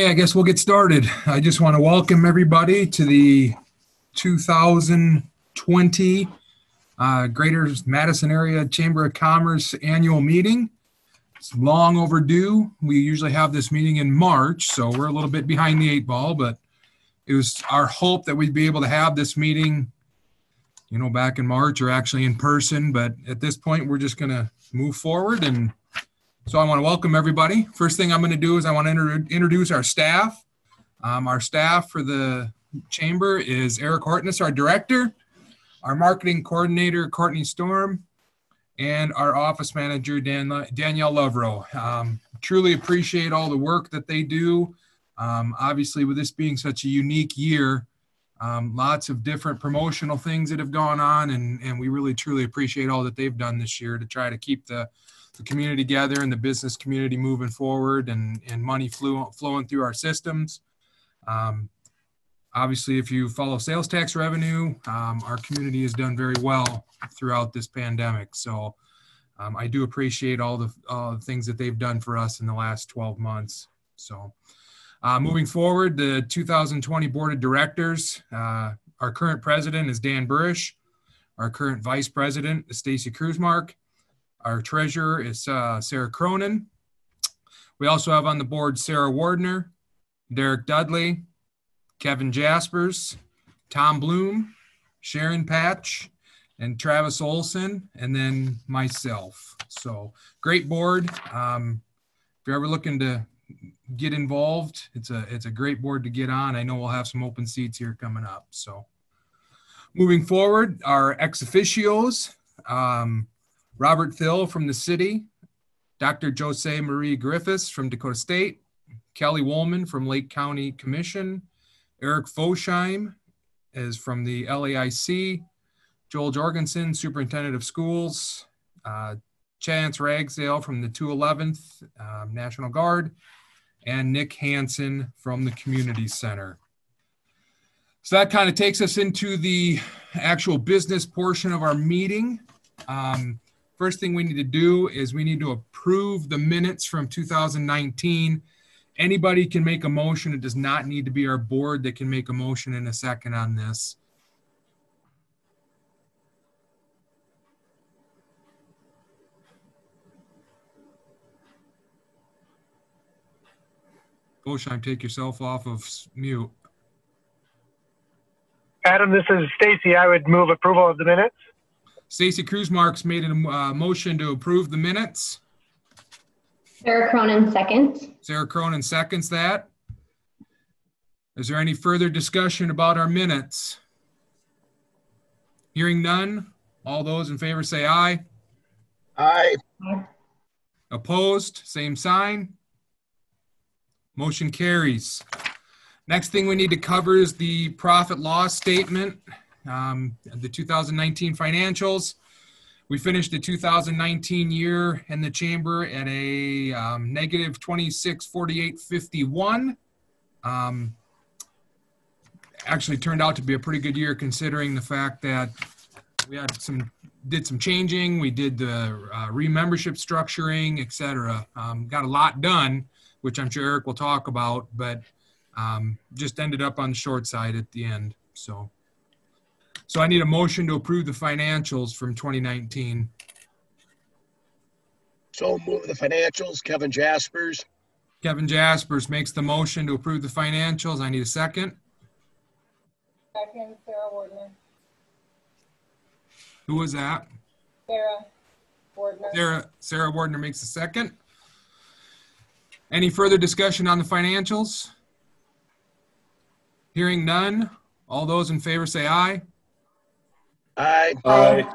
Okay, I guess we'll get started. I just want to welcome everybody to the 2020 Greater Madison Area Chamber of Commerce annual meeting. It's long overdue. We usually have this meeting in March, so we're a little bit behind the eight ball, but it was our hope that we'd be able to have this meeting, you know, back in March or actually in person. But at this point, we're just going to move forward. And so I want to welcome everybody. First thing I'm going to do is I want to introduce our staff. Our staff for the chamber is Eric Hortness, our director, our marketing coordinator, Courtney Storm, and our office manager, Danielle Lovero. Truly appreciate all the work that they do. Obviously, with this being such a unique year, lots of different promotional things that have gone on, and we really, truly appreciate all that they've done this year to try to keep the community together and the business community moving forward and money flowing through our systems. Obviously, if you follow sales tax revenue, our community has done very well throughout this pandemic. So I do appreciate all the things that they've done for us in the last 12 months. So moving forward, the 2020 Board of Directors, our current president is Dan Burish. Our current vice president is Stacy Kruzmark. Our treasurer is Sarah Cronin. We also have on the board Sarah Wardner, Derek Dudley, Kevin Jaspers, Tom Bloom, Sharon Patch, and Travis Olson, and then myself. So great board. If you're ever looking to get involved, it's a great board to get on. I know we'll have some open seats here coming up. So moving forward, our ex officios, Robert Thill from the city, Dr. Jose Marie Griffiths from Dakota State, Kelly Woolman from Lake County Commission, Eric Fosheim is from the LAIC, Joel Jorgensen, Superintendent of Schools, Chance Ragsdale from the 211th National Guard, and Nick Hansen from the Community Center. So that kind of takes us into the actual business portion of our meeting. First thing we need to do is we need to approve the minutes from 2019. Anybody can make a motion. It does not need to be our board that can make a motion in a second on this. Fosheim, take yourself off of mute. Adam, this is Stacy. I would move approval of the minutes. Stacy Kruzmark's made a motion to approve the minutes. Sarah Cronin seconds. Sarah Cronin seconds that. Is there any further discussion about our minutes? Hearing none, all those in favor say aye. Aye. Opposed, same sign. Motion carries. Next thing we need to cover is the profit loss statement, the 2019 financials. We finished the 2019 year in the chamber at a negative 2648.51. Actually turned out to be a pretty good year considering the fact that we had did some changing. We did the re-membership structuring, etc. Got a lot done, which I'm sure Eric will talk about, but just ended up on the short side at the end. So I need a motion to approve the financials from 2019. So move the financials, Kevin Jaspers. Kevin Jaspers makes the motion to approve the financials. I need a second. Second, Sarah Wardner. Who was that? Sarah Wardner. Sarah Wardner makes a second. Any further discussion on the financials? Hearing none, all those in favor say aye. Aye. Aye.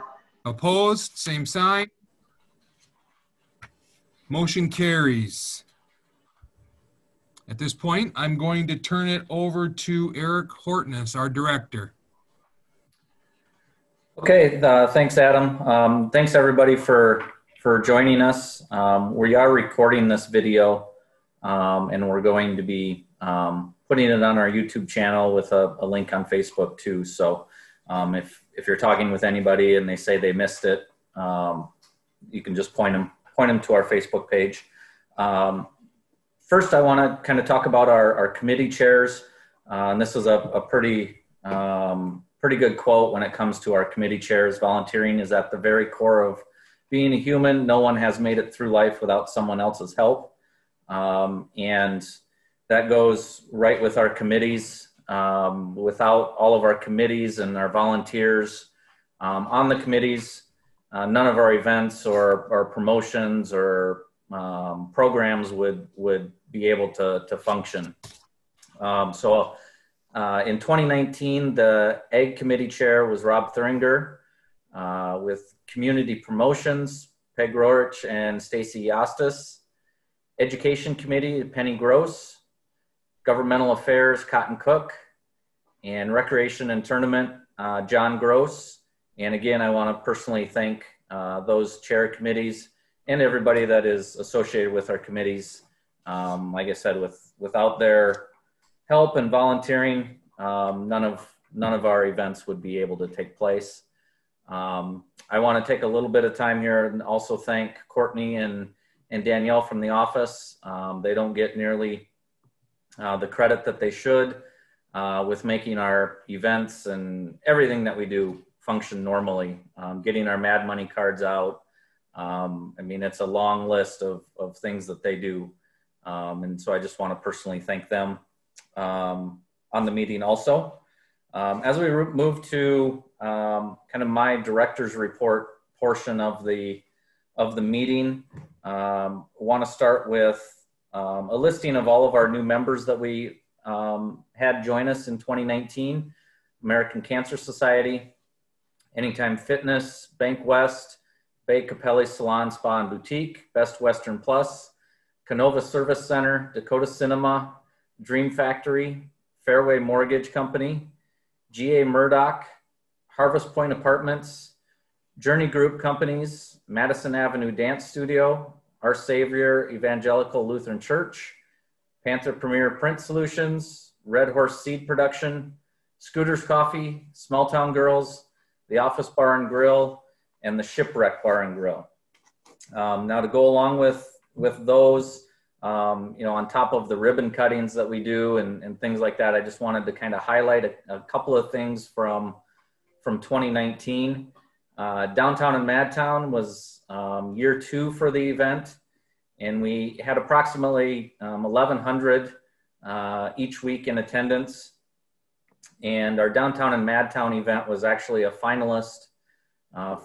Opposed, same sign. Motion carries. At this point, I'm going to turn it over to Eric Hortness, our director. Okay, thanks, Adam. Thanks everybody for joining us. We are recording this video, and we're going to be putting it on our YouTube channel with a link on Facebook too. So if you're talking with anybody and they say they missed it, you can just point them to our Facebook page. First, I want to kind of talk about our committee chairs. And this is a pretty good quote when it comes to our committee chairs. Volunteering is at the very core of being a human. No one has made it through life without someone else's help. And that goes right with our committees. Without all of our committees and our volunteers on the committees, none of our events or promotions or programs would be able to function. In 2019, the Ag Committee Chair was Rob Thuringer, with Community Promotions, Peg Rorich and Stacy Yostis, Education Committee, Penny Gross, Governmental Affairs, Cotton Cook, and Recreation and Tournament, John Gross. And again, I want to personally thank those chair committees and everybody that is associated with our committees. Like I said, without their help and volunteering, none of our events would be able to take place. I want to take a little bit of time here and also thank Courtney and Danielle from the office. They don't get nearly the credit that they should with making our events and everything that we do function normally, getting our Mad Money cards out. I mean, it's a long list of things that they do. And so I just want to personally thank them on the meeting also. As we move to kind of my director's report portion of the meeting, want to start with a listing of all of our new members that we had join us in 2019. American Cancer Society, Anytime Fitness, Bank West, Bay Capelli Salon, Spa and Boutique, Best Western Plus, Canova Service Center, Dakota Cinema, Dream Factory, Fairway Mortgage Company, GA Murdoch, Harvest Point Apartments, Journey Group Companies, Madison Avenue Dance Studio, Our Savior Evangelical Lutheran Church, Panther Premier Print Solutions, Red Horse Seed Production, Scooters Coffee, Small Town Girls, The Office Bar and Grill, and the Shipwreck Bar and Grill. Now to go along with those, you know, on top of the ribbon cuttings that we do and things like that, I just wanted to kind of highlight a couple of things from 2019. Downtown and Madtown was year 2 for the event, and we had approximately 1,100 each week in attendance. And our Downtown and Madtown event was actually a finalist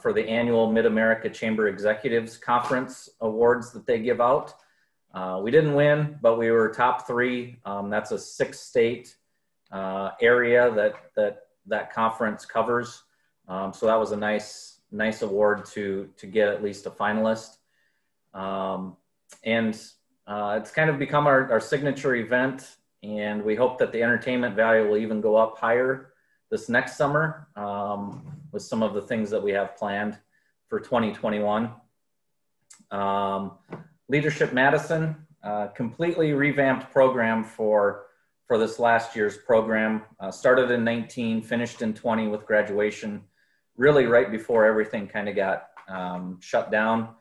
for the annual Mid-America Chamber Executives Conference Awards that they give out. We didn't win, but we were top 3. That's a 6-state area that conference covers. So that was a nice award to get at least a finalist. It's kind of become our signature event, and we hope that the entertainment value will even go up higher this next summer with some of the things that we have planned for 2021. Leadership Madison, completely revamped program for this last year's program. Started in 19, finished in 20 with graduation, really right before everything kind of got shut down.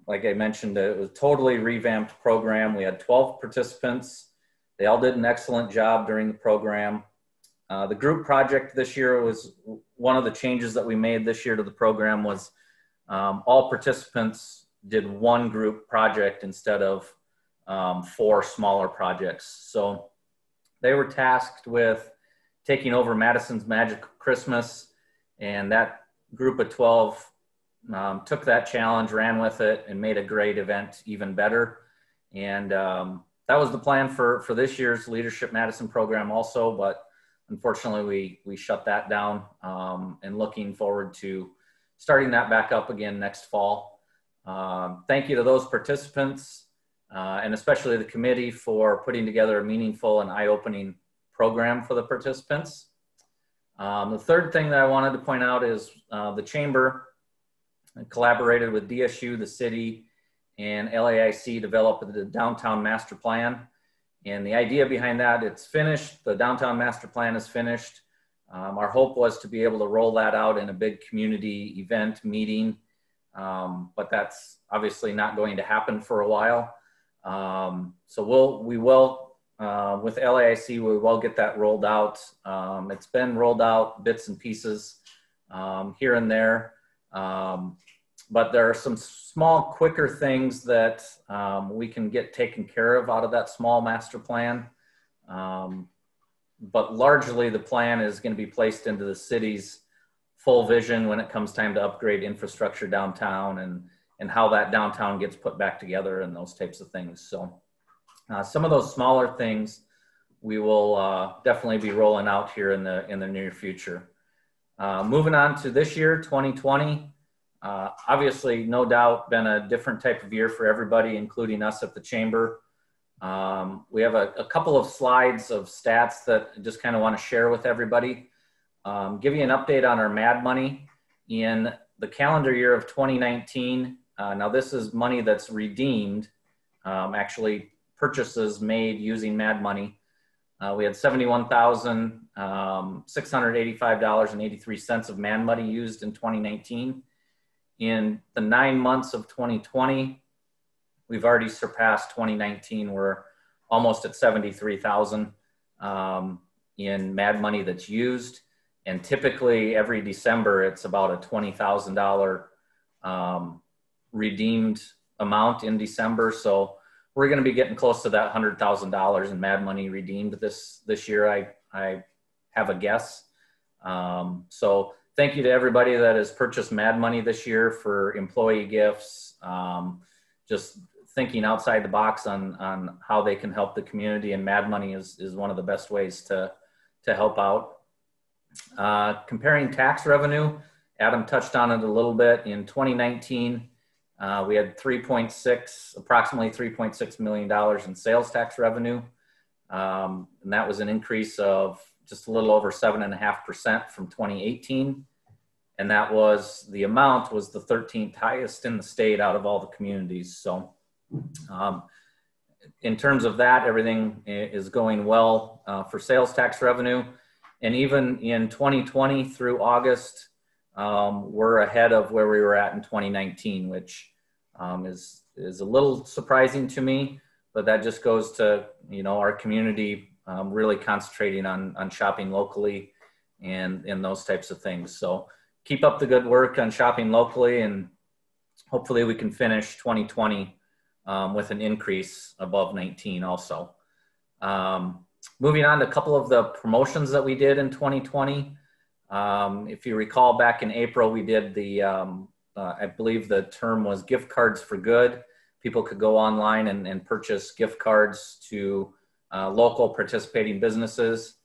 Like I mentioned, it was a totally revamped program. We had 12 participants. They all did an excellent job during the program. The group project this year was one of the changes that we made this year to the program was all participants did one group project instead of 4 smaller projects. So they were tasked with taking over Madison's Magic Christmas, and that group of 12 took that challenge, ran with it, and made a great event even better. And that was the plan for this year's Leadership Madison program also, but unfortunately we shut that down, and looking forward to starting that back up again next fall. Thank you to those participants, and especially the committee for putting together a meaningful and eye-opening program for the participants. The third thing that I wanted to point out is the Chamber collaborated with DSU, the city, and LAIC developed the Downtown Master Plan. And the idea behind that, it's finished. The Downtown Master Plan is finished. Our hope was to be able to roll that out in a big community event meeting, but that's obviously not going to happen for a while. So we will, with LAIC, we will get that rolled out. It's been rolled out bits and pieces here and there. But there are some small, quicker things that we can get taken care of out of that small master plan. But largely the plan is going to be placed into the city's full vision when it comes time to upgrade infrastructure downtown and how that downtown gets put back together and those types of things. So some of those smaller things we will definitely be rolling out here in the near future. Moving on to this year, 2020. Obviously, no doubt, been a different type of year for everybody, including us at the Chamber. We have a couple of slides of stats that I just kind of want to share with everybody. Give you an update on our MAD money. In the calendar year of 2019, now this is money that's redeemed, actually purchases made using MAD money. We had $71,685.83 of MAD money used in 2019. In the 9 months of 2020, we've already surpassed 2019. We're almost at 73,000 in MAD money that's used. And typically every December, it's about a $20,000 redeemed amount in December. So we're going to be getting close to that $100,000 in MAD money redeemed this year. I have a guess. So thank you to everybody that has purchased MAD money this year for employee gifts, just thinking outside the box on how they can help the community, and MAD money is one of the best ways to help out. Comparing tax revenue, Adam touched on it a little bit. In 2019, we had approximately $3.6 million in sales tax revenue. And that was an increase of just a little over 7.5% from 2018. And that was, the amount was the 13th highest in the state out of all the communities. So in terms of that, everything is going well for sales tax revenue. And even in 2020 through August, we're ahead of where we were at in 2019, which is a little surprising to me, but that just goes to, our community really concentrating on shopping locally and those types of things. So keep up the good work on shopping locally, and hopefully we can finish 2020 with an increase above 19 also. Moving on to a couple of the promotions that we did in 2020. If you recall, back in April, we did I believe the term was gift cards for good. People could go online and purchase gift cards to local participating businesses.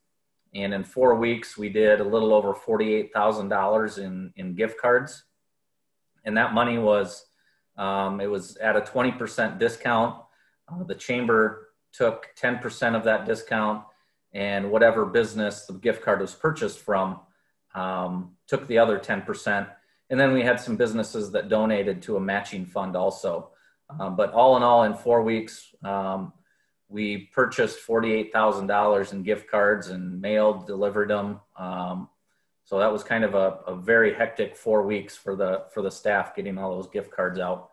And in 4 weeks, we did a little over $48,000 in gift cards. And that money was, it was at a 20% discount. The Chamber took 10% of that discount, and whatever business the gift card was purchased from took the other 10%. And then we had some businesses that donated to a matching fund also. But all in all, in 4 weeks, we purchased $48,000 in gift cards and mailed, delivered them. So that was kind of a very hectic 4 weeks for the staff getting all those gift cards out.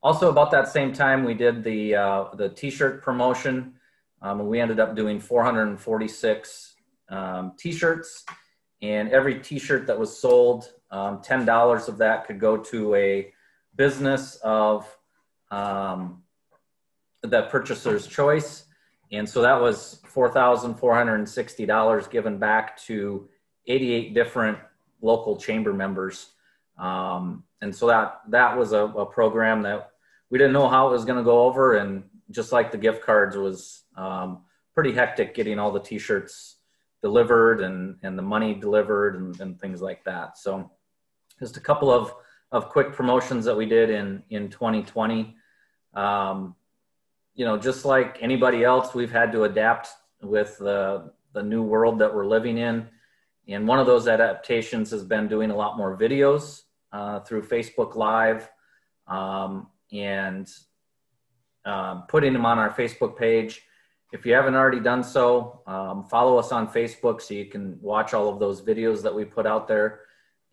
Also about that same time, we did the t-shirt promotion. We ended up doing 446 t-shirts, and every t-shirt that was sold, $10 of that could go to a business of the purchaser's choice. And so that was $4,460 given back to 88 different local Chamber members. And so that was a program that we didn't know how it was going to go over. And just like the gift cards, was pretty hectic getting all the t-shirts delivered and the money delivered and things like that. So just a couple of quick promotions that we did in 2020. Just like anybody else, we've had to adapt with the new world that we're living in. And one of those adaptations has been doing a lot more videos through Facebook Live and putting them on our Facebook page. If you haven't already done so, follow us on Facebook so you can watch all of those videos that we put out there.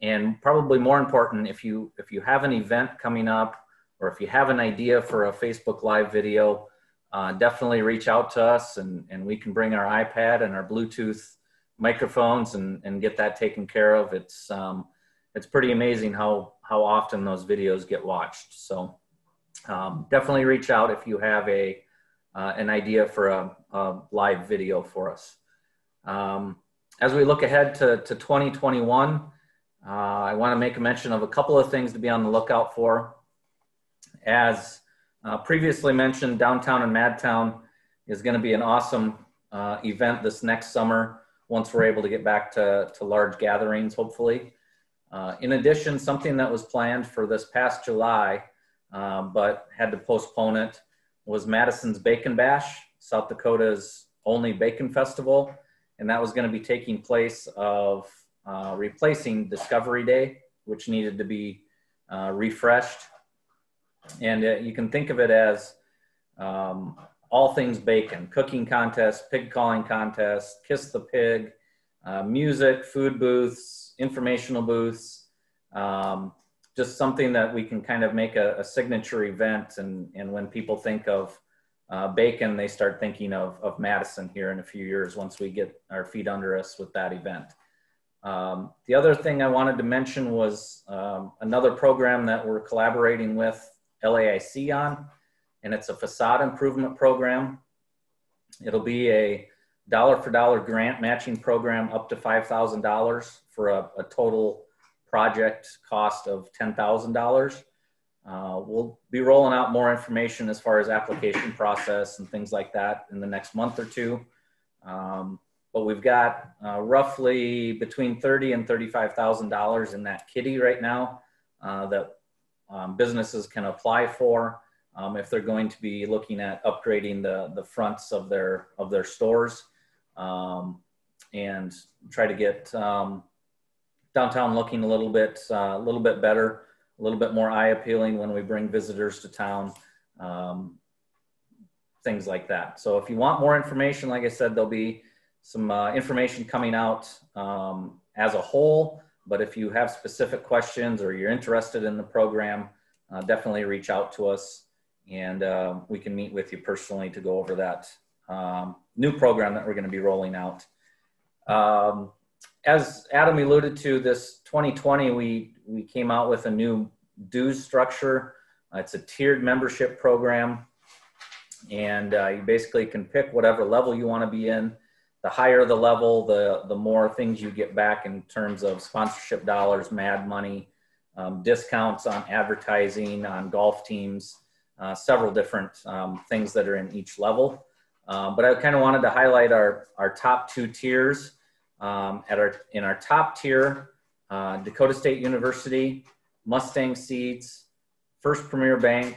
And probably more important, if you have an event coming up or if you have an idea for a Facebook Live video, definitely reach out to us, and we can bring our iPad and our Bluetooth microphones and get that taken care of. It's pretty amazing how often those videos get watched. So definitely reach out if you have an idea for a live video for us. As we look ahead to 2021, I want to make a mention of a couple of things to be on the lookout for. As previously mentioned, Downtown and Madtown is going to be an awesome event this next summer once we're able to get back to large gatherings, hopefully. In addition, something that was planned for this past July, but had to postpone it, was Madison's Bacon Bash, South Dakota's only bacon festival. And that was going to be taking place of replacing Discovery Day, which needed to be refreshed. And you can think of it as all things bacon: cooking contest, pig calling contest, kiss the pig, music, food booths, informational booths, just something that we can kind of make a signature event. And when people think of bacon, they start thinking of Madison here in a few years once we get our feet under us with that event. The other thing I wanted to mention was another program that we're collaborating with LAIC on, and it's a facade improvement program. It'll be a dollar-for-dollar grant matching program up to $5,000 for a total project cost of $10,000. We'll be rolling out more information as far as application process and things like that in the next month or two. But we've got roughly between $30,000 and $35,000 in that kitty right now that businesses can apply for if they're going to be looking at upgrading the fronts of their stores and try to get downtown looking a little bit better, a little bit more eye appealing when we bring visitors to town, things like that. So if you want more information, like I said, there'll be some information coming out as a whole, but if you have specific questions or you're interested in the program, definitely reach out to us, and we can meet with you personally to go over that new program that we're going to be rolling out. As Adam alluded to, this 2020, we came out with a new dues structure. It's a tiered membership program, and you basically can pick whatever level you want to be in. The higher the level, the more things you get back in terms of sponsorship dollars, MAD money, discounts on advertising, on golf teams, several different things that are in each level. But I kind of wanted to highlight our top two tiers. In our top tier, Dakota State University, Mustang Seeds, First Premier Bank,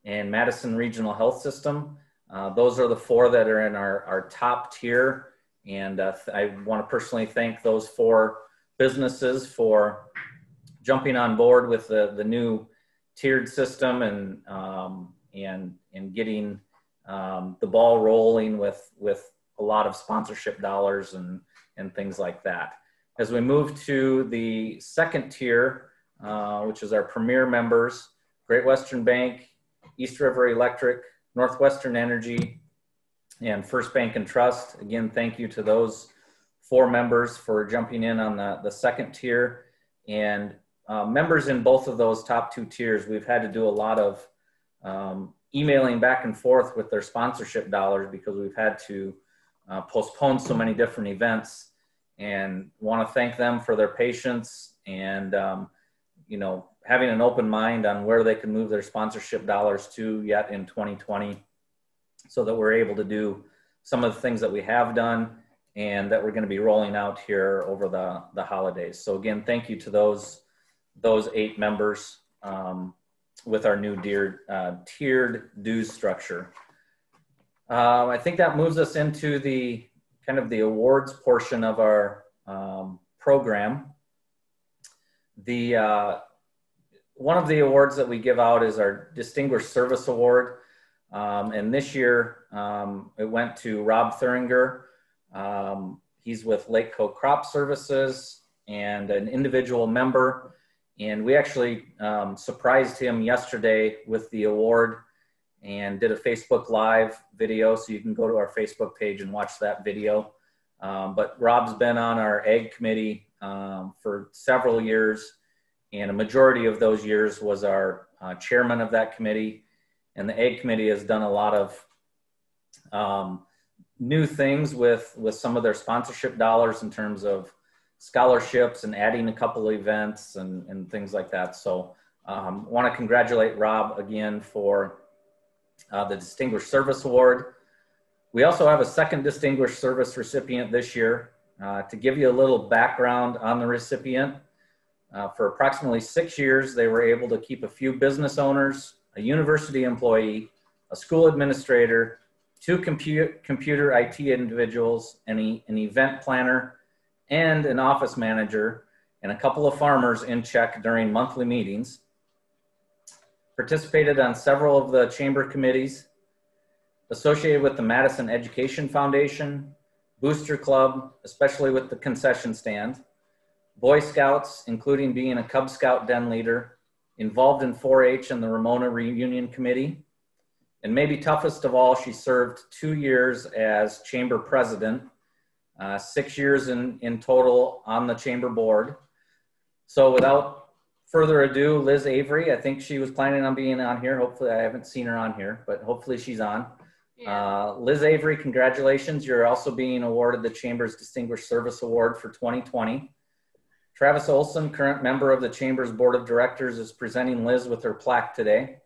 and Madison Regional Health System. Those are the four that are in our top tier. And I want to personally thank those four businesses for jumping on board with the new tiered system and getting the ball rolling with a lot of sponsorship dollars and things like that. As we move to the second tier, which is our premier members, Great Western Bank, East River Electric, Northwestern Energy, and First Bank and Trust. Again, thank you to those four members for jumping in on the second tier. And members in both of those top two tiers, we've had to do a lot of emailing back and forth with their sponsorship dollars because we've had to postpone so many different events, and want to thank them for their patience and having an open mind on where they can move their sponsorship dollars to yet in 2020, so that we're able to do some of the things that we have done and that we're going to be rolling out here over the holidays. So again, thank you to those 8 members with our new tiered dues structure. I think that moves us into the kind of the awards portion of our program. One of the awards that we give out is our Distinguished Service Award. And this year it went to Rob Thuringer. He's with Lake Co Crop Services and an individual member. And we actually surprised him yesterday with the award and did a Facebook Live video. So you can go to our Facebook page and watch that video. But Rob's been on our Ag Committee for several years. And a majority of those years was our chairman of that committee. And the Ag Committee has done a lot of new things with some of their sponsorship dollars in terms of scholarships and adding a couple of events and things like that. So want to congratulate Rob again for the Distinguished Service Award. We also have a second Distinguished Service recipient this year. To give you a little background on the recipient, for approximately 6 years, they were able to keep a few business owners, a university employee, a school administrator, 2 computer IT individuals, an event planner, and an office manager, and a couple of farmers in check during monthly meetings. Participated on several of the chamber committees, associated with the Madison Education Foundation, Booster Club, especially with the concession stand, Boy Scouts, including being a Cub Scout den leader, involved in 4-H and the Ramona Reunion Committee, and maybe toughest of all, she served 2 years as chamber president, 6 years in total on the chamber board. So without further ado, Liz Avery, I think she was planning on being on here. Hopefully, I haven't seen her on here, but hopefully she's on. Yeah. Liz Avery, congratulations. You're also being awarded the Chamber's Distinguished Service Award for 2020. Travis Olson, current member of the Chamber's Board of Directors, is presenting Liz with her plaque today.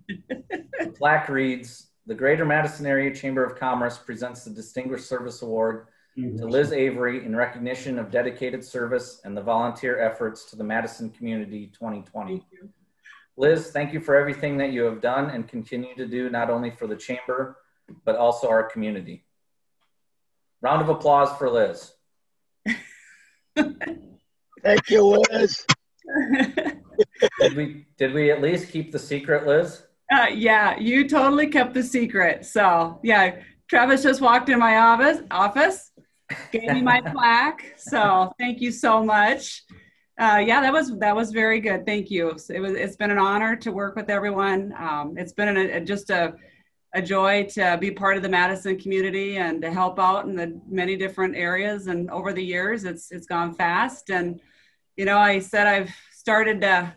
The plaque reads, "The Greater Madison Area Chamber of Commerce presents the Distinguished Service Award to Liz Avery in recognition of dedicated service and the volunteer efforts to the Madison community 2020. Liz, thank you for everything that you have done and continue to do, not only for the chamber, but also our community." Round of applause for Liz. Thank you, Liz. Did we at least keep the secret, Liz? Yeah, you totally kept the secret. So yeah, Travis just walked in my office, gave me my plaque. So thank you so much. Yeah, that was very good. Thank you. It's been an honor to work with everyone. It's been just a joy to be part of the Madison community and to help out in the many different areas. And over the years, it's gone fast. And you know, I said I've started to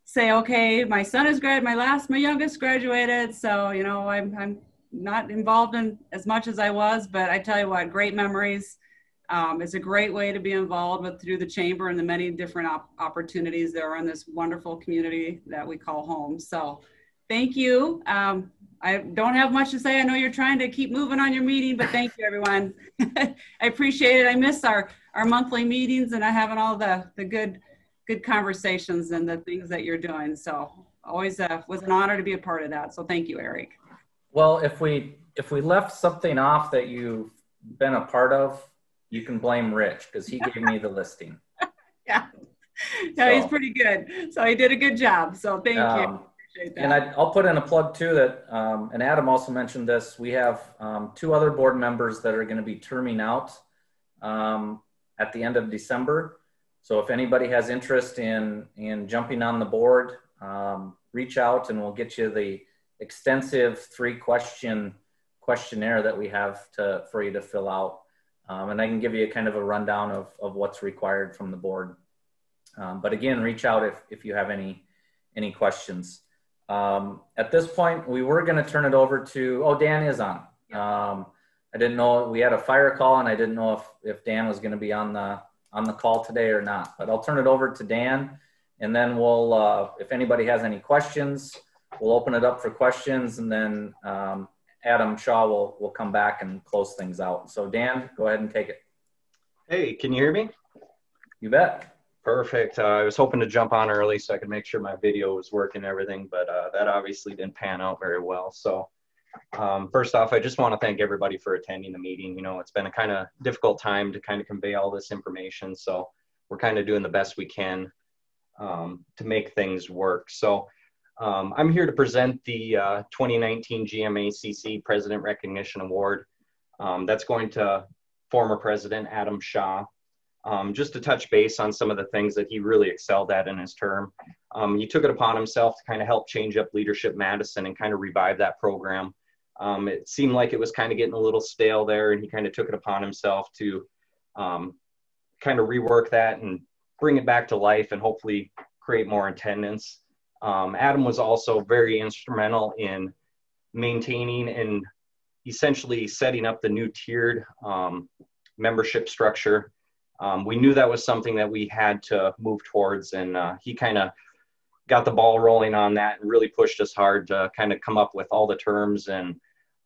say, okay, my son is my youngest graduated. So you know, I'm not involved in as much as I was, but I tell you what, great memories. It's a great way to be involved through the chamber and the many different opportunities there are in this wonderful community that we call home. So thank you. I don't have much to say. I know you're trying to keep moving on your meeting, but thank you, everyone. I appreciate it. I miss our monthly meetings and having all the good conversations and the things that you're doing. So always was an honor to be a part of that. So thank you, Eric. Well, if we left something off that you've been a part of, you can blame Rich because he gave me the listing. Yeah, he's pretty good. So he did a good job. So thank you. Appreciate that. And I'll put in a plug too that, and Adam also mentioned this, we have 2 other board members that are going to be terming out at the end of December. So if anybody has interest in jumping on the board, reach out and we'll get you the extensive 3-question questionnaire that we have for you to fill out. And I can give you a kind of a rundown of what's required from the board. But again, reach out if you have any questions. At this point, we were going to turn it over to, Dan is on. I didn't know, we had a fire call and I didn't know if Dan was going to be on the call today or not, but I'll turn it over to Dan and then we'll, if anybody has any questions, we'll open it up for questions and then Adam Shaw will come back and close things out. So Dan, go ahead and take it. Hey, can you hear me? You bet. Perfect. I was hoping to jump on early so I could make sure my video was working and everything, but that obviously didn't pan out very well. So first off, I just want to thank everybody for attending the meeting. You know, it's been a kind of difficult time to kind of convey all this information. So we're kind of doing the best we can to make things work. So I'm here to present the 2019 GMACC President Recognition Award. That's going to former President Adam Shaw. just to touch base on some of the things that he really excelled at in his term. He took it upon himself to kind of help change up Leadership Madison and kind of revive that program. It seemed like it was kind of getting a little stale there, and he kind of took it upon himself to kind of rework that and bring it back to life and hopefully create more attendance. Adam was also very instrumental in maintaining and essentially setting up the new tiered membership structure. We knew that was something that we had to move towards, and he kind of got the ball rolling on that and really pushed us hard to kind of come up with all the terms and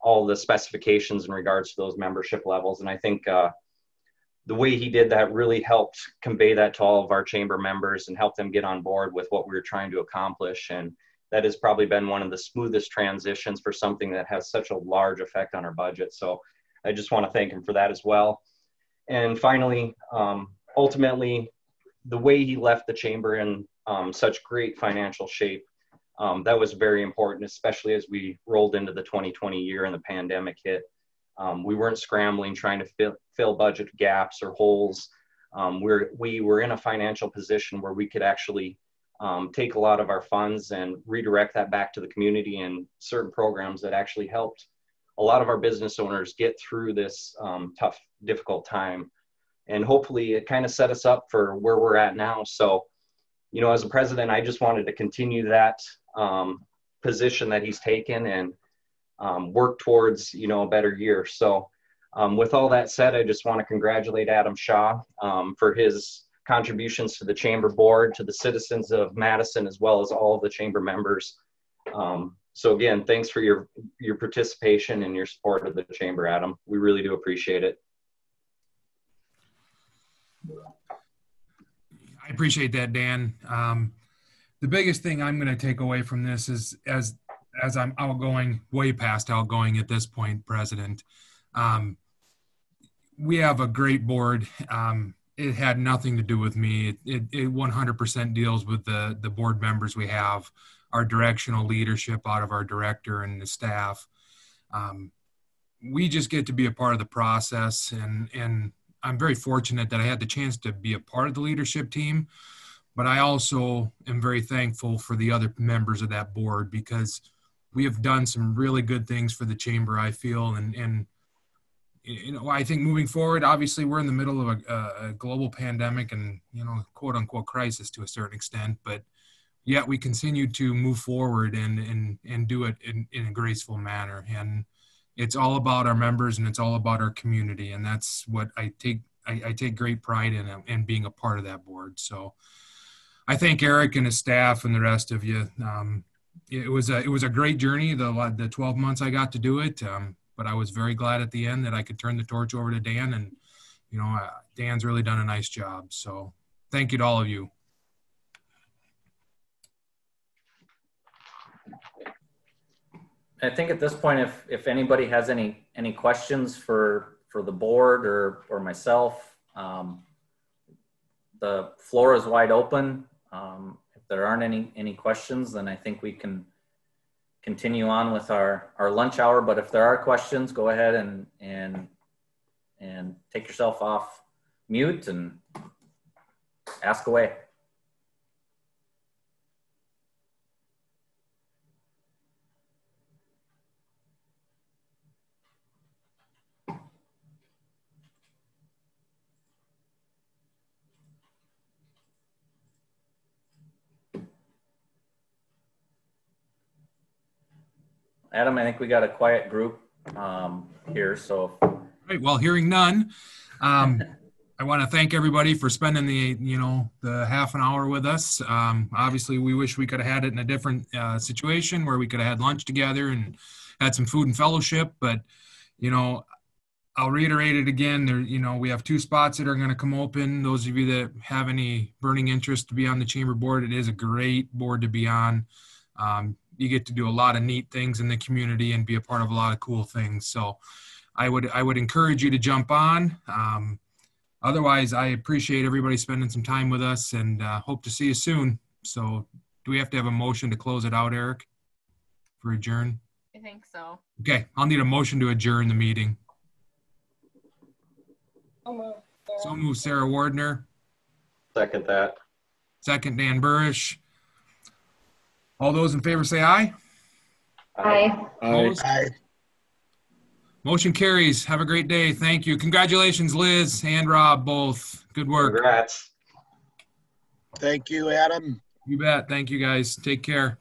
all the specifications in regards to those membership levels. And I think the way he did that really helped convey that to all of our chamber members and help them get on board with what we were trying to accomplish. And that has probably been one of the smoothest transitions for something that has such a large effect on our budget. So I just want to thank him for that as well. And finally, ultimately, the way he left the chamber in such great financial shape, that was very important, especially as we rolled into the 2020 year and the pandemic hit. We weren't scrambling, trying to fill budget gaps or holes. We were in a financial position where we could actually take a lot of our funds and redirect that back to the community and certain programs that actually helped a lot of our business owners get through this tough, difficult time. And hopefully it kind of set us up for where we're at now. So, you know, as a president, I just wanted to continue that position that he's taken and work towards, you know, a better year. So with all that said, I just want to congratulate Adam Shaw for his contributions to the chamber board, to the citizens of Madison, as well as all of the chamber members. So again, thanks for your participation and your support of the chamber, Adam. We really do appreciate it. I appreciate that, Dan. The biggest thing I'm going to take away from this is, as I'm outgoing, way past outgoing at this point, President, we have a great board. It had nothing to do with me. It 100% deals with the board members we have, our directional leadership out of our director and the staff. We just get to be a part of the process, and I'm very fortunate that I had the chance to be a part of the leadership team, but I also am very thankful for the other members of that board, because we have done some really good things for the chamber, I feel, and you know, I think moving forward, obviously we're in the middle of a global pandemic and, you know, quote unquote crisis to a certain extent, but yet we continue to move forward and do it in a graceful manner. And it's all about our members and it's all about our community. And that's what I take great pride in being a part of that board. So I thank Eric and his staff and the rest of you. It was a great journey, the 12 months I got to do it. But I was very glad at the end that I could turn the torch over to Dan, and, you know, Dan's really done a nice job. So thank you to all of you. I think at this point, if anybody has any questions for the board or myself, the floor is wide open. If there aren't any questions, then I think we can continue on with our lunch hour. But if there are questions, go ahead and take yourself off mute and ask away. Adam, I think we got a quiet group here, so. All right, well, hearing none, I want to thank everybody for spending the half an hour with us. Obviously, we wish we could have had it in a different situation where we could have had lunch together and had some food and fellowship, but, you know, I'll reiterate it again. There, you know, we have 2 spots that are going to come open. Those of you that have any burning interest to be on the chamber board, it is a great board to be on. You get to do a lot of neat things in the community and be a part of a lot of cool things. So I would encourage you to jump on. Otherwise, I appreciate everybody spending some time with us, and hope to see you soon. So do we have to have a motion to close it out, Eric, for adjourn? I think so. Okay, I'll need a motion to adjourn the meeting. So moved, Sarah Wardner. Second that. Second, Dan Burrish. All those in favor say aye. Aye. Opposed? Aye. Motion carries. Have a great day. Thank you. Congratulations, Liz and Rob, both. Good work. Congrats. Thank you, Adam. You bet. Thank you, guys. Take care.